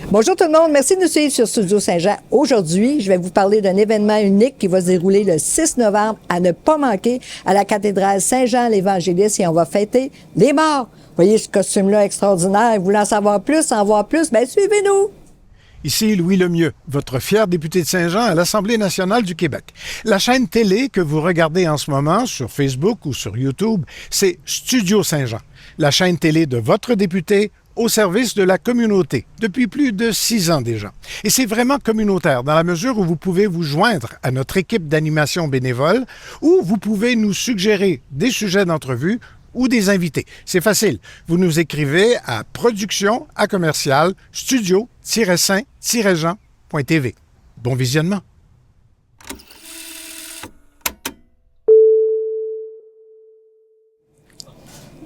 Bonjour tout le monde, merci de nous suivre sur Studio Saint-Jean. Aujourd'hui, je vais vous parler d'un événement unique qui va se dérouler le 6 novembre à ne pas manquer à la cathédrale Saint-Jean-l'Évangéliste et on va fêter les morts. Voyez ce costume-là extraordinaire. Vous voulez en savoir plus, en voir plus? Bien, suivez-nous! Ici Louis Lemieux, votre fier député de Saint-Jean à l'Assemblée nationale du Québec. La chaîne télé que vous regardez en ce moment sur Facebook ou sur YouTube, c'est Studio Saint-Jean, la chaîne télé de votre député au service de la communauté, depuis plus de 6 ans déjà. Et c'est vraiment communautaire, dans la mesure où vous pouvez vous joindre à notre équipe d'animation bénévole ou vous pouvez nous suggérer des sujets d'entrevue ou des invités. C'est facile. Vous nous écrivez à production@studio-saint-jean.tv. Bon visionnement.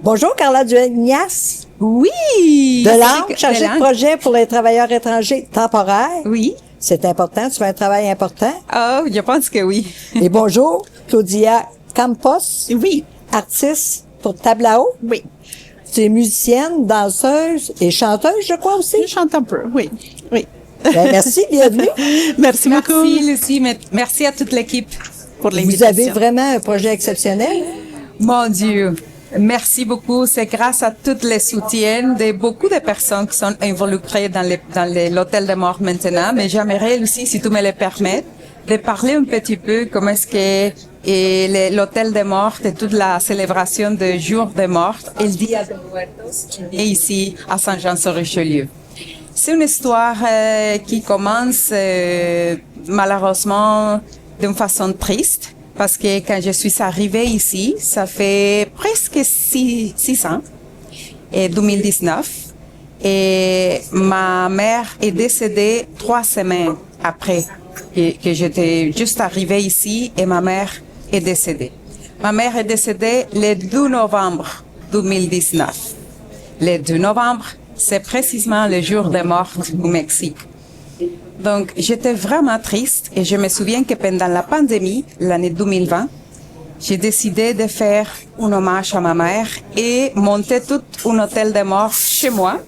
Bonjour, Carla Duagnas. Oui! De l'Angle, chargée de projet pour les travailleurs étrangers temporaires. Oui. C'est important, tu fais un travail important. Oh, je pense que oui. Et bonjour, Claudia Campos. Oui. Artiste pour Tablao. Oui. Tu es musicienne, danseuse et chanteuse, je crois aussi. Je chante un peu, oui. Oui. Ben, merci, bienvenue. Merci beaucoup. Merci, Lucie. Merci à toute l'équipe pour l'invitation. Vous avez vraiment un projet exceptionnel. Mon Dieu. Merci beaucoup. C'est grâce à tous les soutiens de beaucoup de personnes qui sont involucrées dans l'hôtel de mort maintenant. Mais j'aimerais aussi, si tu me le permets, de parler un petit peu comment est-ce que l'hôtel de mort et toute la célébration de jour de mort, El Dia de Muertos, qui est ici à Saint-Jean-sur-Richelieu. C'est une histoire qui commence malheureusement d'une façon triste. Parce que quand je suis arrivée ici, ça fait presque 6 ans, et 2019, et ma mère est décédée 3 semaines après que j'étais juste arrivée ici et ma mère est décédée. Ma mère est décédée le 2 novembre 2019. Le 2 novembre, c'est précisément le jour de mort au Mexique. Donc, j'étais vraiment triste et je me souviens que pendant la pandémie, l'année 2020, j'ai décidé de faire un hommage à ma mère et monter tout un hôtel de mort chez moi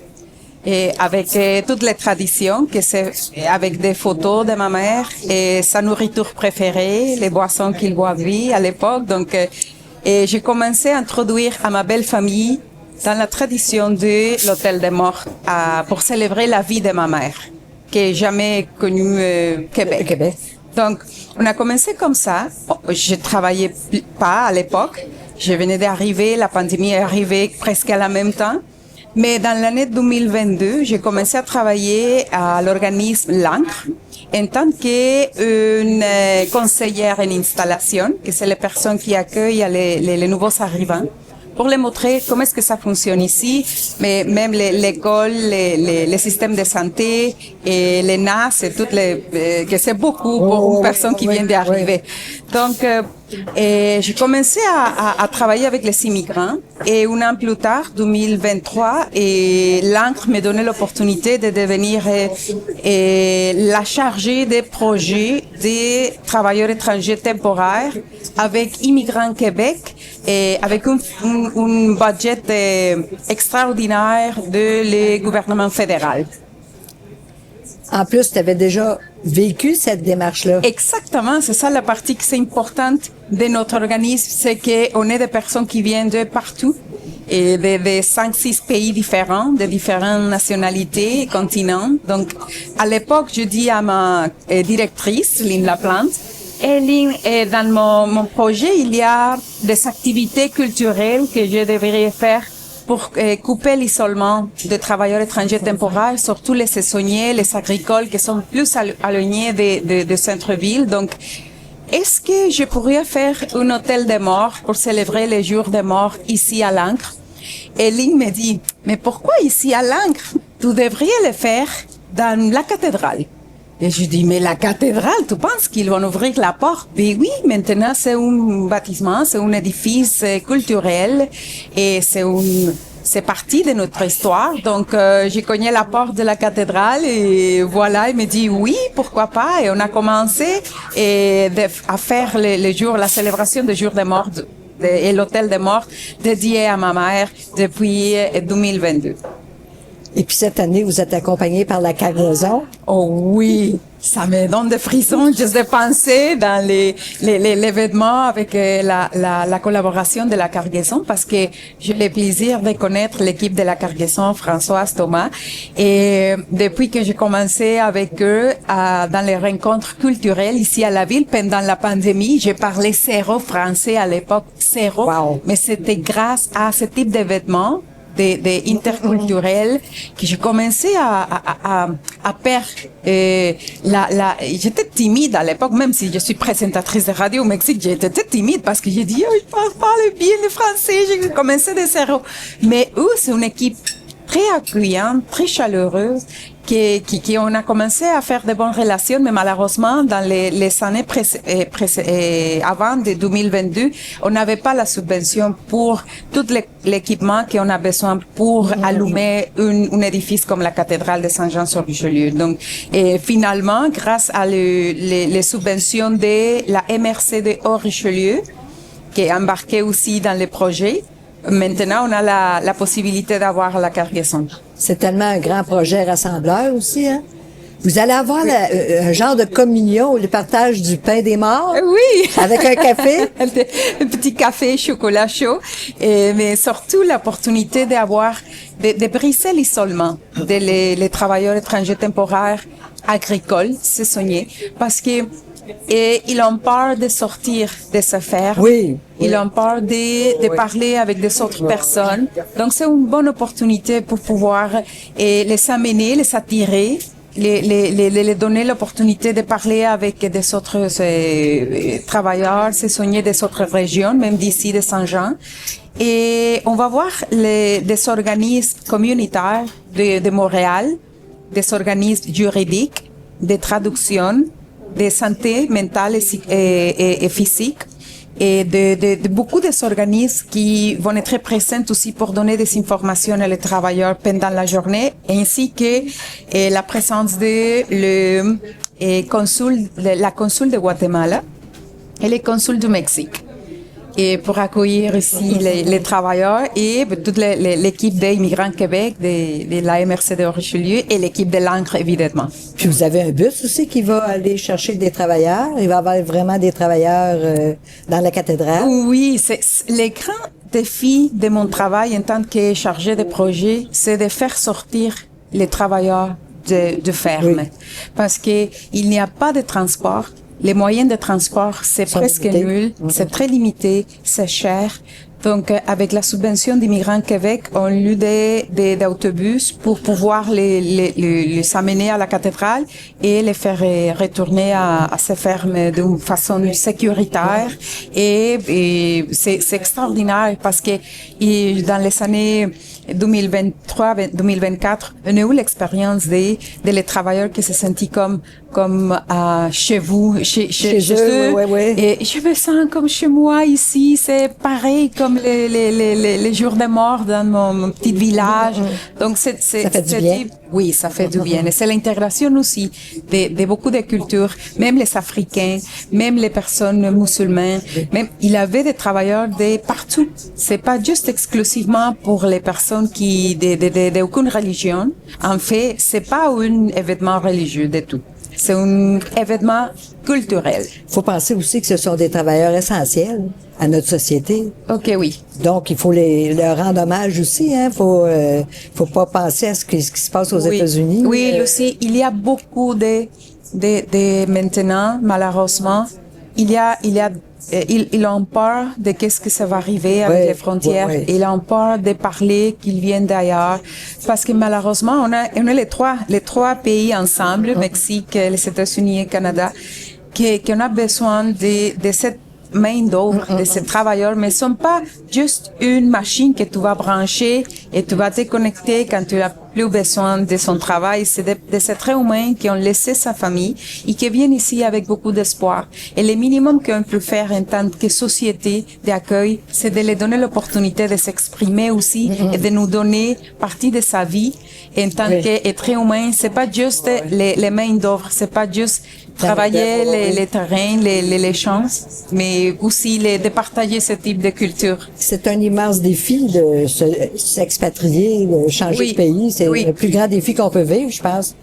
et avec toutes les traditions, que c'est avec des photos de ma mère et sa nourriture préférée, les boissons qu'il boivait à l'époque. Donc, et j'ai commencé à introduire à ma belle famille dans la tradition de l'hôtel de mort pour célébrer la vie de ma mère, qui n'a jamais connu Québec. Donc, on a commencé comme ça. Je travaillais pas à l'époque. Je venais d'arriver, la pandémie est arrivée presque à la même temps. Mais dans l'année 2022, j'ai commencé à travailler à l'organisme l'Ancre en tant qu'une conseillère en installation, que c'est les personnes qui accueillent les nouveaux arrivants, pour les montrer comment est-ce que ça fonctionne ici, mais même l'école, les systèmes de santé et les NAS et toutes que c'est beaucoup pour une personne qui vient d'arriver. Donc, j'ai commencé à travailler avec les immigrants et un an plus tard, 2023, et l'Ancre me donnait l'opportunité de devenir la chargée des projets des travailleurs étrangers temporaires avec Immigrants Québec et avec un budget extraordinaire de le gouvernement fédéral. En plus, tu avais déjà vécu cette démarche-là. Exactement, c'est ça la partie qui est importante de notre organisme, c'est qu'on est des personnes qui viennent de partout et de 5-6 pays différents, de différentes nationalités et continents. Donc, à l'époque, je dis à ma directrice, Lynn Laplante, et Lynn, dans mon projet, il y a des activités culturelles que je devrais faire pour couper l'isolement des travailleurs étrangers temporaires, surtout les saisonniers, les agricoles qui sont plus éloignés de centre-ville. Donc, est-ce que je pourrais faire un hôtel de mort pour célébrer les jours de mort ici à l'Ancre? Et Lynn me dit, mais pourquoi ici à l'Ancre? Tu devrais le faire dans la cathédrale. Et je dis, mais la cathédrale, tu penses qu'ils vont ouvrir la porte? Mais oui, maintenant c'est un bâtiment, c'est un édifice culturel et c'est partie de notre histoire. Donc, j'ai cogné la porte de la cathédrale et voilà, il me dit oui, pourquoi pas. Et on a commencé à faire la célébration du jour de mort et l'hôtel de mort dédié à ma mère depuis 2022. Et puis cette année, vous êtes accompagné par la cargaison. Oh oui, ça me donne des frissons juste de penser dans l'événement avec la collaboration de la cargaison parce que j'ai le plaisir de connaître l'équipe de la cargaison, Françoise, Thomas. Et depuis que j'ai commencé avec eux dans les rencontres culturelles ici à la ville pendant la pandémie, j'ai parlé zéro français à l'époque, zéro. Wow. Mais c'était grâce à ce type d'événements des interculturels que j'ai commencé à perdre j'étais timide à l'époque, même si je suis présentatrice de radio au Mexique, j'étais timide parce que j'ai dit oh, je parle bien le français, j'ai commencé de zéro. Mais eux, c'est une équipe très accueillante, très chaleureuse, qui on a commencé à faire de bonnes relations, mais malheureusement, dans les années avant de 2022, on n'avait pas la subvention pour tout l'équipement qu'on a besoin pour allumer un édifice comme la cathédrale de Saint-Jean-sur-Richelieu. Donc, et finalement, grâce à les subventions de la MRC de Haut-Richelieu, qui est embarquée aussi dans le projet, maintenant, on a la possibilité d'avoir la cargaison. C'est tellement un grand projet rassembleur aussi, hein? Vous allez avoir un genre de communion, le partage du pain des morts. Oui. Avec un café. Un petit café, chocolat chaud. Mais surtout, l'opportunité de briser l'isolement les travailleurs étrangers temporaires agricoles, saisonniers. Parce que, ils ont peur de sortir de ces fermes. Oui. Ils ont peur de parler avec des autres personnes. Donc, c'est une bonne opportunité pour pouvoir les amener, les attirer, les donner l'opportunité de parler avec des autres travailleurs saisonniers des autres régions, même d'ici de Saint-Jean. Et on va voir des organismes communautaires de Montréal, des organismes juridiques, des traductions, de santé mentale et physique, et de beaucoup des organismes qui vont être présents aussi pour donner des informations aux travailleurs pendant la journée, ainsi que la présence de la consul de Guatemala et les consuls du Mexique. Et pour accueillir ici les travailleurs et toute l'équipe d'Immigrants Québec, de la MRC de Richelieu et l'équipe de l'Ancre, évidemment. Puis vous avez un bus aussi qui va aller chercher des travailleurs. Il va y avoir vraiment des travailleurs dans la cathédrale. Oui, c'est les grands défis de mon travail en tant que chargé de projet, c'est de faire sortir les travailleurs de ferme. Oui. Parce que il n'y a pas de transport. Les moyens de transport, c'est presque nul, c'est très limité, c'est cher. Donc, avec la subvention d'Immigrants Québec, on a eu des autobus pour pouvoir les amener à la cathédrale et les faire retourner à ces fermes d'une façon sécuritaire. Et c'est extraordinaire parce que dans les années 2023-2024, on a eu l'expérience de les travailleurs qui se sentent comme chez vous, chez eux. Ouais. Et je me sens comme chez moi ici, c'est pareil comme les jours de mort dans mon petit village. Donc ça fait du bien. Oui, ça fait du bien. Et c'est l'intégration aussi de beaucoup de cultures, même les Africains, même les personnes musulmanes. Même il y avait des travailleurs de partout. C'est pas juste exclusivement pour les personnes qui d'aucune religion. En fait, c'est pas un événement religieux du tout. C'est un événement culturel. Il faut penser aussi que ce sont des travailleurs essentiels à notre société. OK, oui. Donc, il faut leur rendre hommage aussi. Hein. Faut pas penser à ce qui se passe aux États-Unis. Oui, aussi, il y a beaucoup de maintenant, malheureusement, ils ont peur de qu'est-ce que ça va arriver avec les frontières. Oui. Ils ont peur de parler qu'ils viennent d'ailleurs. Parce que malheureusement, on a les trois pays ensemble, Mexique, les États-Unis et le Canada, qu'on a besoin de cette main-d'œuvre de ces travailleurs, mais ne sont pas juste une machine que tu vas brancher et tu vas te connecter quand tu n'as plus besoin de son travail. C'est de ces êtres humains qui ont laissé sa famille et qui viennent ici avec beaucoup d'espoir. Et le minimum qu'on peut faire en tant que société d'accueil, c'est de leur donner l'opportunité de s'exprimer aussi et de nous donner partie de sa vie en tant qu'être humain. C'est pas juste les main-d'œuvre, c'est pas juste travailler les terrains, les champs, mais aussi de partager ce type de culture. C'est un immense défi de s'expatrier, de changer de pays. C'est le plus grand défi qu'on peut vivre, je pense.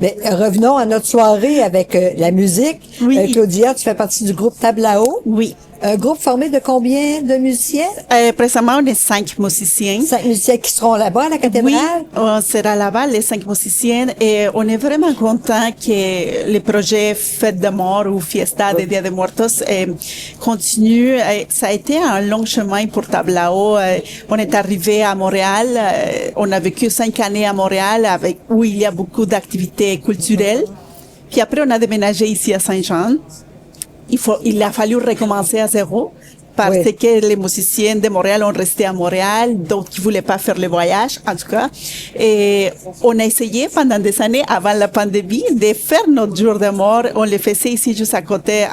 Mais revenons à notre soirée avec la musique. Oui. Claudia, tu fais partie du groupe Tablao. Oui. Un groupe formé de combien de musiciens? Précédemment, on est 5 musiciens. 5 musiciens qui seront là-bas à la cathédrale? Oui, on sera là-bas, les 5 musiciens, et on est vraiment content que le projet Fête de Mort ou Fiesta de Dia de Muertos continue. Ça a été un long chemin pour Tablao. On est arrivé à Montréal, on a vécu 5 années à Montréal où il y a beaucoup d'activités culturelles. Puis après, on a déménagé ici à Saint-Jean. Il a fallu recommencer à zéro parce que les musiciens de Montréal ont resté à Montréal, d'autres qui voulaient pas faire le voyage, en tout cas. Et on a essayé pendant des années, avant la pandémie, de faire notre jour de mort. On le faisait ici, juste à côté,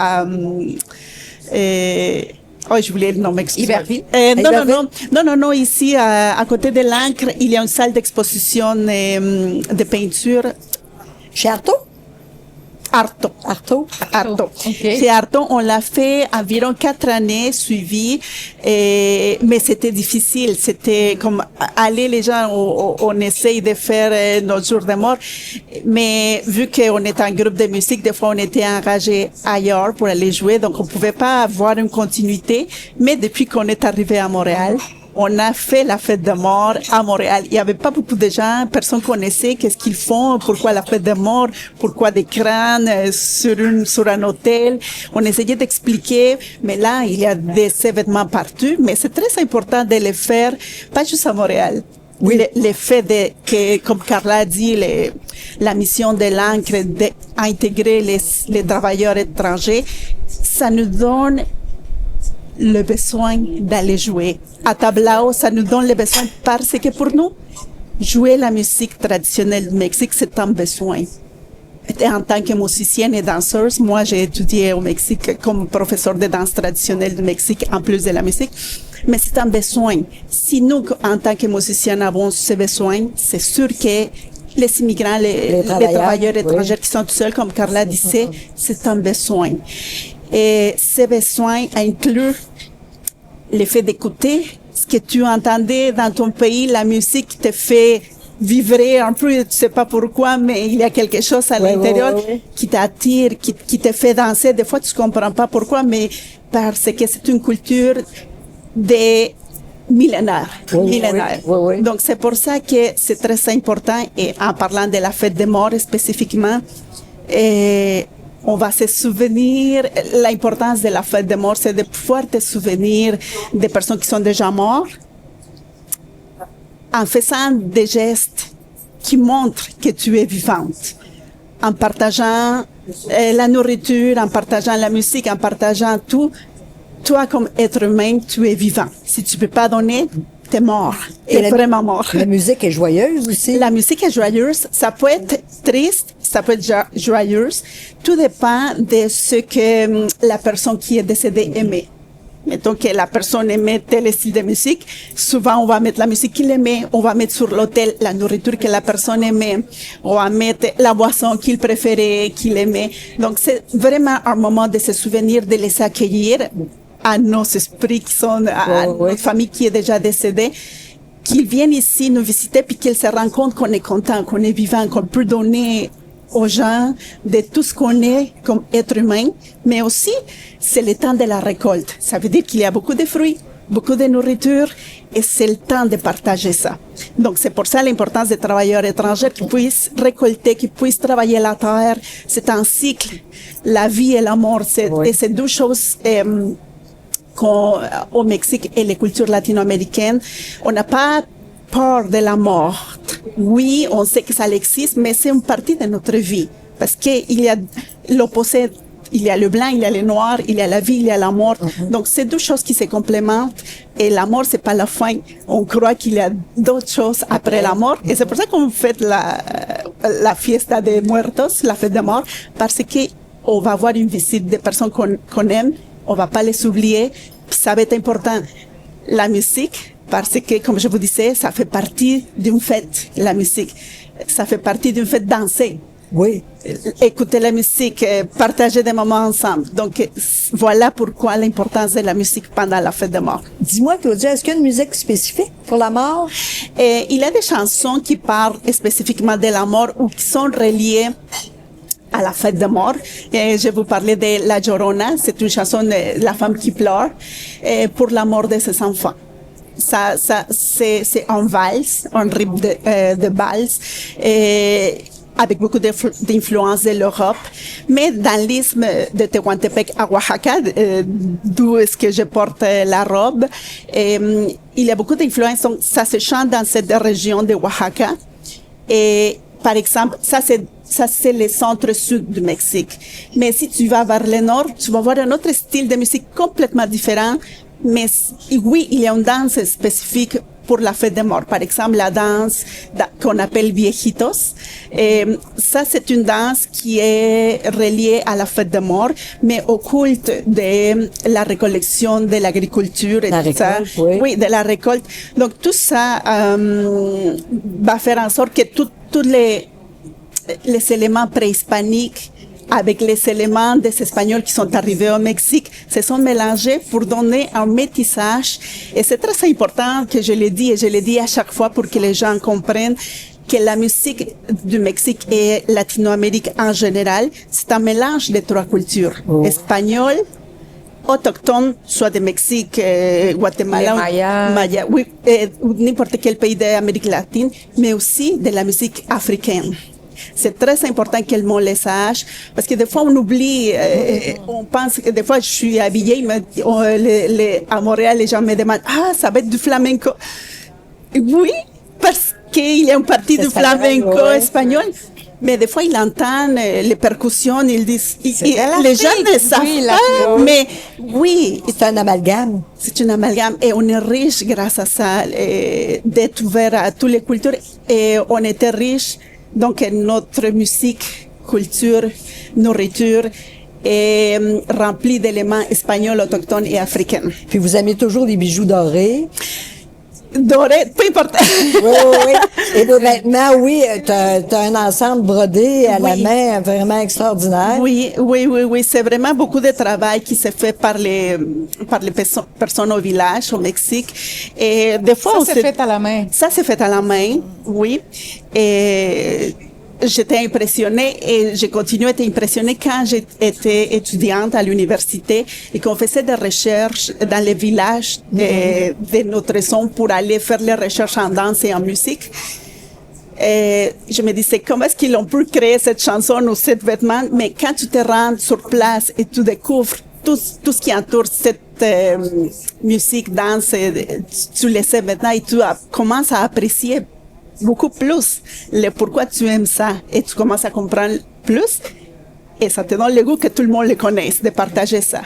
je voulais le nom, excusez-moi. Iberville? Non, ici, à côté de l'Ancre, il y a une salle d'exposition de peinture. Chez Artaud? Artaud. Okay. Chez Artaud, on l'a fait environ 4 années suivies, mais c'était difficile. C'était comme aller les gens, on essaye de faire notre jour de mort, mais vu qu'on est un groupe de musique, des fois on était engagé ailleurs pour aller jouer, donc on pouvait pas avoir une continuité. Mais depuis qu'on est arrivé à Montréal, on a fait la fête de mort à Montréal. Il y avait pas beaucoup de gens, personne connaissait qu'est-ce qu'ils font, pourquoi la fête de mort, pourquoi des crânes sur un hôtel. On essayait d'expliquer, mais là, il y a des événements partout, mais c'est très important de les faire, pas juste à Montréal. Oui. Le fait que, comme Carla a dit, la mission de l'Ancre d'intégrer les travailleurs étrangers, ça nous donne le besoin d'aller jouer. À Tablao, ça nous donne le besoin parce que pour nous, jouer la musique traditionnelle du Mexique, c'est un besoin. Et en tant que musicienne et danseuse, moi, j'ai étudié au Mexique comme professeur de danse traditionnelle du Mexique, en plus de la musique. Mais c'est un besoin. Si nous, en tant que musiciens, avons ce besoin, c'est sûr que les immigrants, les travailleurs étrangers qui sont tout seuls, comme Carla disait, c'est un besoin. Et ce besoin inclut le fait d'écouter ce que tu entendais dans ton pays, la musique te fait vibrer un peu, tu sais pas pourquoi, mais il y a quelque chose à l'intérieur qui t'attire, qui te fait danser. Des fois, tu comprends pas pourquoi, mais parce que c'est une culture des millénaires. Donc, c'est pour ça que c'est très important. Et en parlant de la fête des morts spécifiquement, on va se souvenir, l'importance de la fête des morts, c'est de pouvoir te souvenir des personnes qui sont déjà mortes en faisant des gestes qui montrent que tu es vivante, en partageant la nourriture, en partageant la musique, en partageant tout. Toi, comme être humain, tu es vivant. Si tu peux pas donner, t'es mort. T'es vraiment mort. La musique est joyeuse aussi. La musique est joyeuse. Ça peut être triste, ça peut être joyeuse. Tout dépend de ce que la personne qui est décédée aimait. Mettons que la personne aimait tel style de musique. Souvent, on va mettre la musique qu'il aimait. On va mettre sur l'autel la nourriture que la personne aimait. On va mettre la boisson qu'il préférait, qu'il aimait. Donc, c'est vraiment un moment de se souvenir, de les accueillir à nos esprits qui sont, à notre famille qui est déjà décédée, qu'ils viennent ici nous visiter puis qu'ils se rendent compte qu'on est content, qu'on est vivant, qu'on peut donner aux gens de tout ce qu'on est comme être humain, mais aussi c'est le temps de la récolte. Ça veut dire qu'il y a beaucoup de fruits, beaucoup de nourriture et c'est le temps de partager ça. Donc c'est pour ça l'importance des travailleurs étrangers qui puissent récolter, qui puissent travailler la terre. C'est un cycle, la vie et la mort. Et c'est deux choses au Mexique et les cultures latino-américaines, on n'a pas peur de la mort. Oui, on sait que ça existe, mais c'est une partie de notre vie. Parce qu'il y a l'opposé, il y a le blanc, il y a le noir, il y a la vie, il y a la mort. Donc, c'est deux choses qui se complémentent. Et la mort, c'est pas la fin. On croit qu'il y a d'autres choses après la mort. Et c'est pour ça qu'on fait la fiesta de muertos, la fête de mort, parce que on va avoir une visite des personnes qu'on aime. On va pas les oublier. Puis ça va être important. La musique, parce que, comme je vous disais, ça fait partie d'une fête, la musique. Ça fait partie d'une fête danser. Oui. Écouter la musique, partager des moments ensemble. Donc, voilà pourquoi l'importance de la musique pendant la fête de mort. Dis-moi, Claudia, est-ce qu'il y a une musique spécifique pour la mort? Et il y a des chansons qui parlent spécifiquement de la mort ou qui sont reliées à la fête de mort. Et je vais vous parler de La Llorona. C'est une chanson de la femme qui pleure pour la mort de ses enfants. C'est un valse, un rythme de valse, avec beaucoup d'influence de l'Europe. Mais dans l'isthme de Tehuantepec à Oaxaca, d'où est-ce que je porte la robe, il y a beaucoup d'influence. Donc, ça se chante dans cette région de Oaxaca. Et, par exemple, ça c'est le centre-sud du Mexique. Mais si tu vas vers le nord, tu vas voir un autre style de musique complètement différent. Mais oui, il y a une danse spécifique pour la fête des morts. Par exemple, la danse qu'on appelle viejitos. Et ça, c'est une danse qui est reliée à la fête des morts, mais au culte de la récollection de l'agriculture et tout ça. Oui, de la récolte. Donc, tout ça va faire en sorte que tous les éléments préhispaniques avec les éléments des Espagnols qui sont arrivés au Mexique, se sont mélangés pour donner un métissage. Et c'est très important que je le dis, et je le dis à chaque fois pour que les gens comprennent que la musique du Mexique et Latino-Amérique en général, c'est un mélange de trois cultures. Espagnol, autochtone, soit de Mexique, Guatemala, Maya, oui, ou n'importe quel pays d'Amérique latine, mais aussi de la musique africaine. C'est très important que le monde le sache, parce que des fois on oublie, on pense que des fois je suis habillée, à Montréal les gens me demandent, ça va être du flamenco. Oui, parce qu'il y a une partie du flamenco espagnol. Mais des fois, ils entendent les percussions, ils disent, les gens ne savent pas, mais oui. C'est un amalgame. C'est un amalgame et on est riche grâce à ça, d'être ouvert à toutes les cultures et on était riche. Donc, notre musique, culture, nourriture est remplie d'éléments espagnols, autochtones et africains. Puis vous aimez toujours les bijoux dorés. Doré, peu importe. Oui. Et des vêtements, oui, t'as un ensemble brodé à la main vraiment extraordinaire. Oui. C'est vraiment beaucoup de travail qui se fait par les personnes au village, au Mexique. Et des fois, ça, c'est fait à la main. Ça, c'est fait à la main, oui. Et j'étais impressionnée et je continue à être impressionnée quand j'étais étudiante à l'université et qu'on faisait des recherches dans les villages de notre région pour aller faire les recherches en danse et en musique. Et je me disais, comment est-ce qu'ils ont pu créer cette chanson ou ce vêtement? Mais quand tu te rends sur place et tu découvres tout ce qui entoure cette musique, danse, tu le sais maintenant et tu commences à apprécier beaucoup plus pourquoi tu aimes ça et tu commences à comprendre plus et ça te donne le goût que tout le monde le connaisse, de partager ça.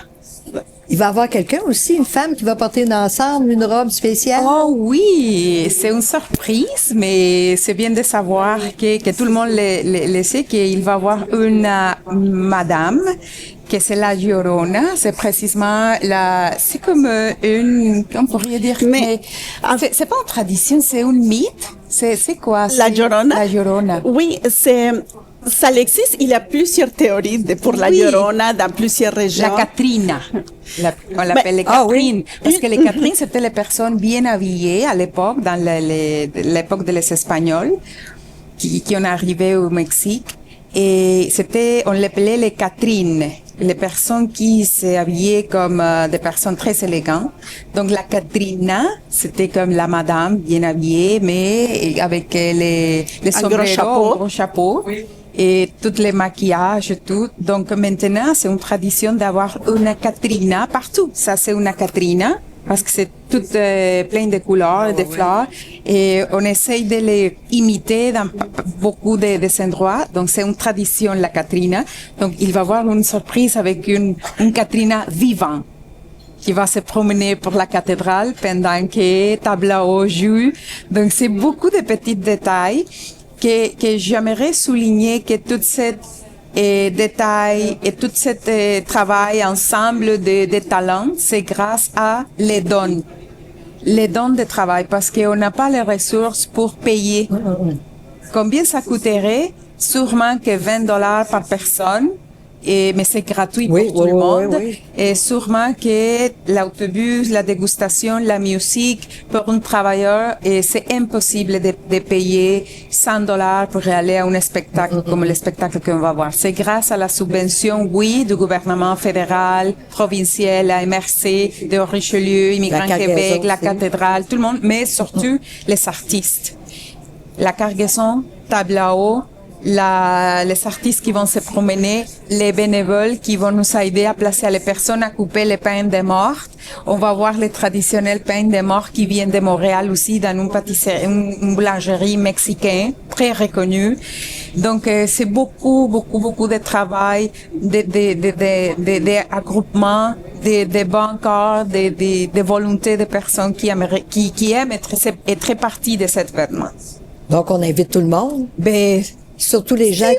Il va y avoir quelqu'un aussi, une femme qui va porter ensemble une robe spéciale. Oh oui, c'est une surprise, mais c'est bien de savoir que tout le monde le sait, qu'il va y avoir une madame, que c'est la Llorona, c'est précisément c'est comme on pourrait dire, mais c'est pas une tradition, c'est un mythe. C'est quoi? La Llorona? La Llorona. Oui, ça existe. Il y a plusieurs théories pour la Llorona dans plusieurs régions. La Catrina. On l'appelle les Catrines. Parce que les Catrines, c'était les personnes bien habillées à l'époque, dans l'époque des Espagnols, qui ont arrivé au Mexique. Et on l'appelait les Catrines. Les personnes qui s'habillaient comme des personnes très élégantes. Donc la Catrina, c'était comme la madame bien habillée, mais avec les sombreros, gros chapeau. Oui. Et tous les maquillages et tout. Donc maintenant, c'est une tradition d'avoir une Catrina partout. Ça, c'est une Catrina parce que c'est tout plein de couleurs et de fleurs. Et on essaye de les imiter dans beaucoup des endroits. Donc c'est une tradition, la Catrina. Donc il va y avoir une surprise avec une Catrina vivante qui va se promener pour la cathédrale pendant que tableau joue. Donc c'est beaucoup de petits détails que j'aimerais souligner, que tout ces détails et tout ce travail ensemble de talents, c'est grâce à les dons de travail, parce qu'on n'a pas les ressources pour payer. Combien ça coûterait sûrement que $20 par personne. Mais c'est gratuit Oui, pour tout le monde. oui. Et sûrement que l'autobus, la dégustation, la musique, pour un travailleur, et c'est impossible de payer $100 pour aller à un spectacle comme le spectacle qu'on va voir. C'est grâce à la subvention, oui, du gouvernement fédéral, provincial, la MRC, de Richelieu, Immigrants Québec, la cathédrale, tout le monde, mais surtout les artistes. La cargaison, tableau, les artistes qui vont se promener, les bénévoles qui vont nous aider à placer les personnes à couper les pains de mort. On va voir les traditionnels pains de mort qui viennent de Montréal aussi dans une pâtisserie, une boulangerie mexicaine très reconnue. Donc c'est beaucoup de travail, des groupements, des bons corps, des volontés de personnes qui aiment être partie de cet événement. Donc, on invite tout le monde. Surtout les gens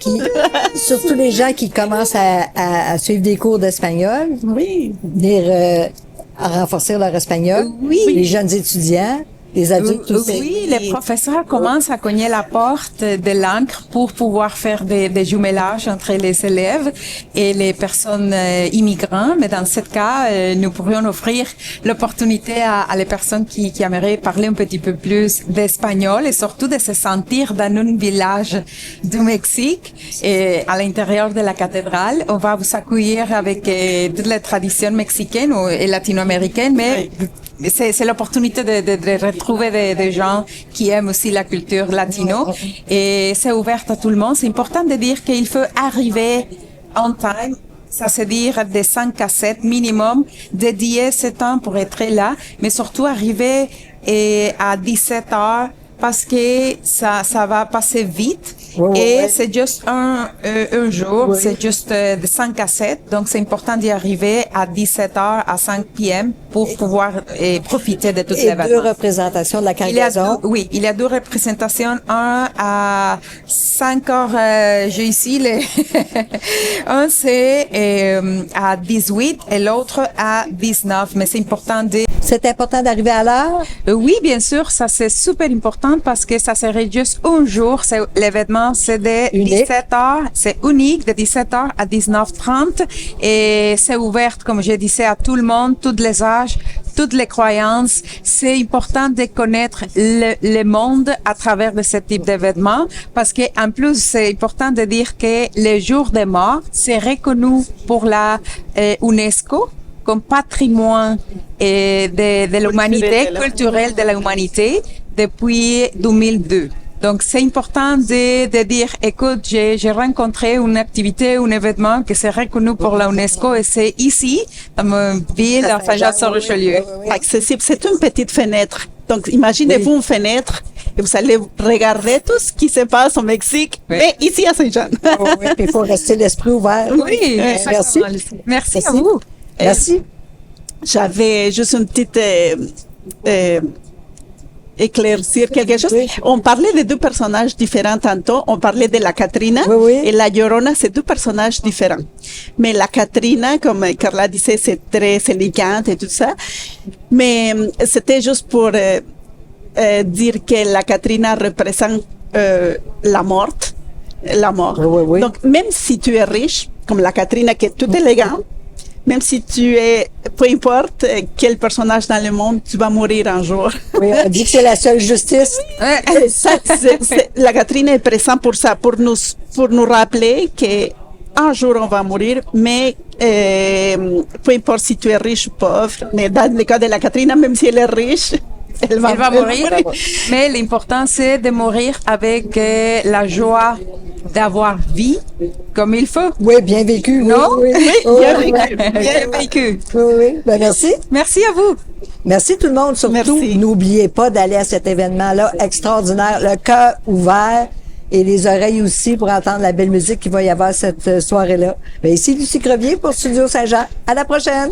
qui commencent à suivre des cours d'espagnol. Oui. Venir renforcer leur espagnol. Oui. Les jeunes étudiants, les adultes aussi. Oui, les professeurs commencent à cogner la porte de l'encre pour pouvoir faire des jumelages entre les élèves et les personnes immigrantes. Mais dans ce cas, nous pourrions offrir l'opportunité à les personnes qui aimeraient parler un petit peu plus d'espagnol et surtout de se sentir dans un village du Mexique. Et à l'intérieur de la cathédrale, on va vous accueillir avec toutes les traditions mexicaines et latino-américaines, mais c'est l'opportunité de retrouver des gens qui aiment aussi la culture latino et c'est ouvert à tout le monde. C'est important de dire qu'il faut arriver on time. Ça veut dire des 5 à 7 minimum, dédier ce temps pour être là, mais surtout arriver à 17 heures parce que ça va passer vite. C'est juste un jour, c'est juste de 5 à 7, donc c'est important d'y arriver à 17h à 5 p.m. pour pouvoir profiter de toute l'événement. Et 2 représentations de la cargaison. Il y a 2 représentations, un à 5h, j'ai ici, un c'est à 18 et l'autre à 19, mais c'est important C'est important d'arriver à l'heure? Oui, bien sûr, ça c'est super important parce que ça serait juste un jour, l'événement c'est de 17h, c'est unique de 17h à 19h30 et c'est ouvert, comme je disais, à tout le monde, tous les âges, toutes les croyances. C'est important de connaître le monde à travers de ce type d'événement parce que en plus c'est important de dire que le jour des morts c'est reconnu pour la UNESCO comme patrimoine de l'humanité, culturel de l'humanité depuis 2002. Donc, c'est important de dire, écoute, j'ai rencontré une activité, un événement que c'est reconnu pour la UNESCO et c'est ici, dans ma ville, à Saint-Jean-sur-Richelieu. Accessible, c'est une petite fenêtre. Donc, imaginez-vous une fenêtre et vous allez regarder tout ce qui se passe au Mexique, mais ici à Saint-Jean. Il faut rester l'esprit ouvert. Oui, merci. Merci à vous. Merci. J'avais juste une petite éclaircir quelque chose. Oui. On parlait de 2 personnages différents tantôt. On parlait de la Catrina et la Llorona, c'est 2 personnages différents. Mais la Catrina, comme Carla disait, c'est très élégante et tout ça. Mais c'était juste pour dire que la Catrina représente la mort. La mort. Oui. Donc, même si tu es riche, comme la Catrina qui est tout élégante, même si tu es, peu importe quel personnage dans le monde, tu vas mourir un jour. Oui, on dit que c'est la seule justice. La Catrina est présente pour ça, pour nous rappeler que un jour on va mourir, mais peu importe si tu es riche ou pauvre, mais dans le cas de la Catrina, même si elle est riche, elle va mourir. Mais l'important, c'est de mourir avec la joie d'avoir vie comme il faut. Oui, bien vécu. Non? Oui, bien vécu. Bien vécu. Oui. Ben, merci. Merci à vous. Merci tout le monde. Surtout, n'oubliez pas d'aller à cet événement-là extraordinaire. Le cœur ouvert et les oreilles aussi pour entendre la belle musique qu'il va y avoir cette soirée-là. Ben, ici, Lucie Crevier pour Studio Saint-Jean. À la prochaine.